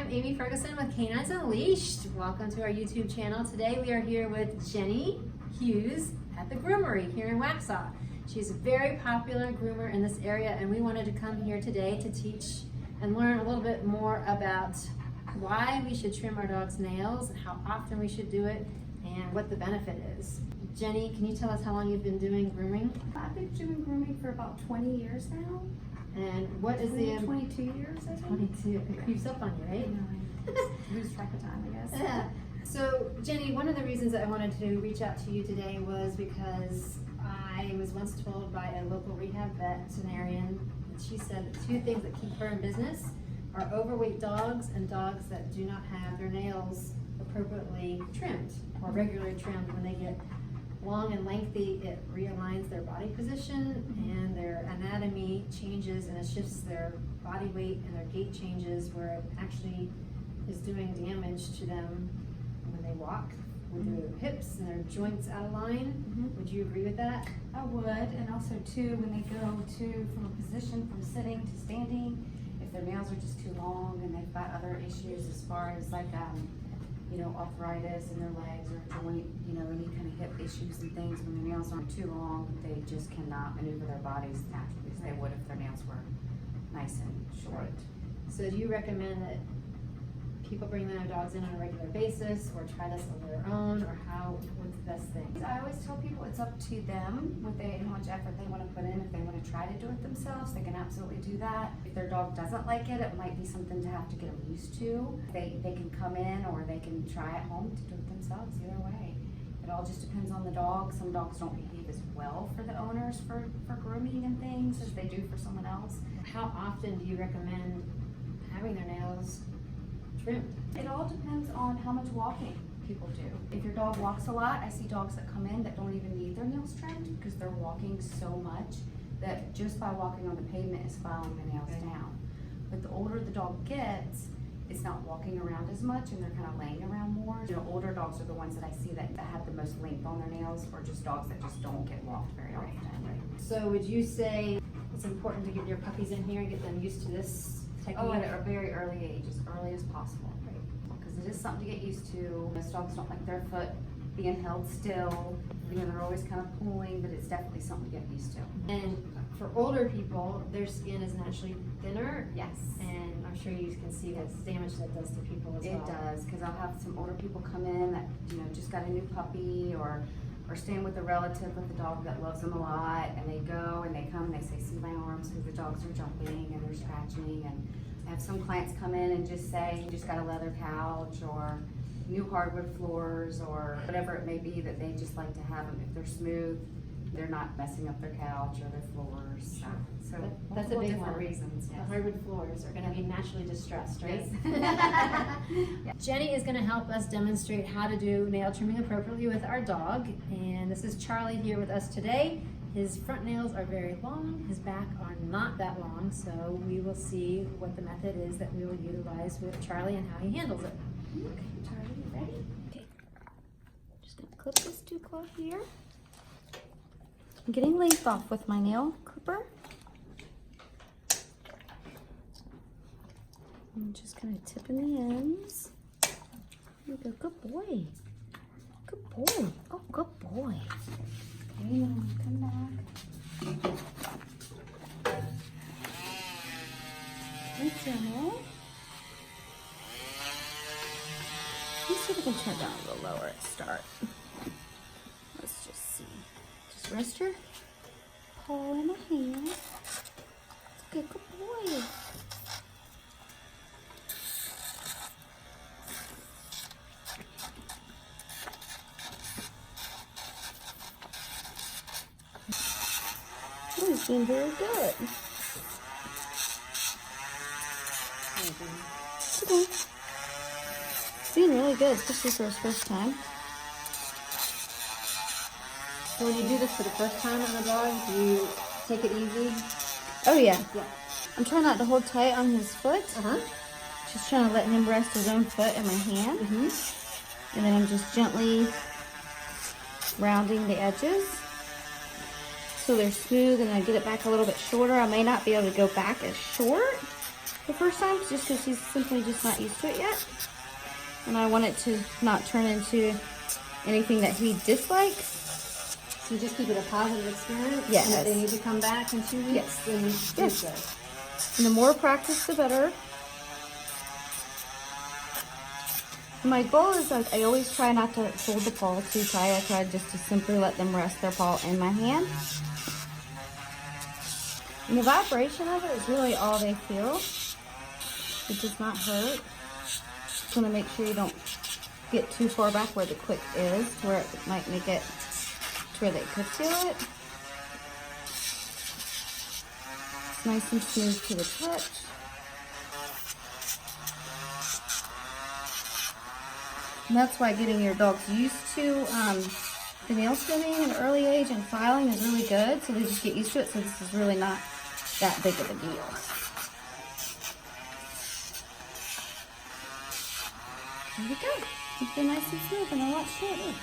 I'm Amy Ferguson with K9s Unleashed. Welcome to our YouTube channel. Today we are here with Jenny Hughes at the Groomery here in Waxhaw. She's a very popular groomer in this area, and we wanted to come here today to teach and learn a little bit more about why we should trim our dog's nails, how often we should do it, and what the benefit is. Jenny, can you tell us how long you've been doing grooming? I've been doing grooming for about 20 years now. And what is the... 22 years, I think. 22. It creeps up on you, right? I lose track of time, I guess. Yeah. So, Jenny, one of the reasons I wanted to reach out to you today was because I was once told by a local rehab veterinarian that she said that two things that keep her in business are overweight dogs and dogs that do not have their nails appropriately trimmed or regularly trimmed. When they get long and lengthy, it realigns their body position and their anatomy changes, and it shifts their body weight, and their gait changes where it actually is doing damage to them when they walk with their hips and their joints out of line. Would you agree with that? I would, and also too, when they go to from a position from sitting to standing, if their nails are just too long and they've got other issues as far as like arthritis in their legs or joint, any kind of hip issues and things, when their nails aren't too long, they just cannot maneuver their bodies naturally as they would if their nails were nice and short. So do you recommend that people bring their dogs in on a regular basis, or try this on their own, or what's the best thing? I always tell people it's up to them how much effort they want to put in. If they want to try to do it themselves, they can absolutely do that. If their dog doesn't like it, it might be something to have to get them used to. They can come in, or they can try at home to do it themselves. Either way, it all just depends on the dog. Some dogs don't behave as well for the owners for grooming and things as they do for someone else. How often do you recommend having their nails trimmed? It all depends on how much walking people do. If your dog walks a lot, I see dogs that come in that don't even need their nails trimmed because they're walking so much that just by walking on the pavement is filing the nails down. But the older the dog gets, it's not walking around as much and they're kind of laying around more. Older dogs are the ones that I see that have the most length on their nails, or just dogs that just don't get walked very often. So would you say it's important to get your puppies in here and get them used to this technique? Oh, at a very early age, as early as possible. Because it is something to get used to. Most dogs don't like their foot being held still. They're always kind of pulling, but it's definitely something to get used to. And for older people, their skin is naturally thinner. Yes. And I'm sure you can see what damage that does to people as well. It does, because I'll have some older people come in that just got a new puppy, or staying with a relative with a dog that loves them a lot, and they go and they come and they say, see my arms, because the dogs are jumping and they're scratching. And I have some clients come in and just say, you just got a leather couch, or new hardwood floors, or whatever it may be that they just like to have them. If they're smooth, they're not messing up their couch or their floors. So that's a big one. Reasons. Yes. The hardwood floors are going to be naturally distressed, right? Yes. Jenny is going to help us demonstrate how to do nail trimming appropriately with our dog. And this is Charlie here with us today. His front nails are very long, his back are not that long, so we will see what the method is that we will utilize with Charlie and how he handles it. Okay, Charlie, you ready? Okay. Just going to clip this dew claw here. I'm getting length off with my nail clipper. I'm just kind of tipping the ends. There we go. Good boy. Good boy. Oh, good boy. Okay, then I'm going to come back. Very gentle. Let's see if I can turn it down a little lower at start. Let's just see. Just rest your paw in my hand. Good boy. Oh, he's doing very good. Okay. He's doing really good, especially for his first time. So when you do this for the first time on the dog, do you take it easy? Oh yeah. Yeah. I'm trying not to hold tight on his foot. Just trying to let him rest his own foot in my hand. And then I'm just gently rounding the edges so they're smooth, and I get it back a little bit shorter. I may not be able to go back as short, the first time, just because he's simply just not used to it yet. And I want it to not turn into anything that he dislikes. So just keep it a positive experience? Yes. And if they need to come back in 2 weeks, Yes. then do Yes. so. And the more practice, the better. My goal is, like, I always try not to hold the paw too tight. I try just to simply let them rest their paw in my hand. And the vibration of it is really all they feel. It does not hurt. Just want to make sure you don't get too far back where the quick is, where it might make it to where they could feel it. It's nice and smooth to the touch. And that's why getting your dogs used to the nail trimming at an early age and filing is really good. So they just get used to it. So this is really not that big of a deal. There we go. Keep it nice and smooth and a lot shorter.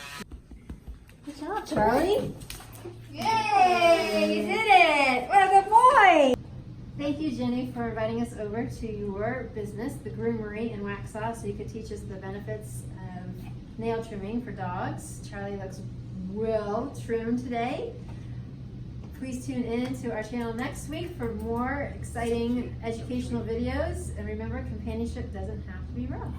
Good job, Charlie. Yay! You did it! What a good boy! Thank you, Jenny, for inviting us over to your business, the Groomery in Waxhaw, so you could teach us the benefits of nail trimming for dogs. Charlie looks well trimmed today. Please tune in to our channel next week for more exciting educational videos. And remember, companionship doesn't have to be rough.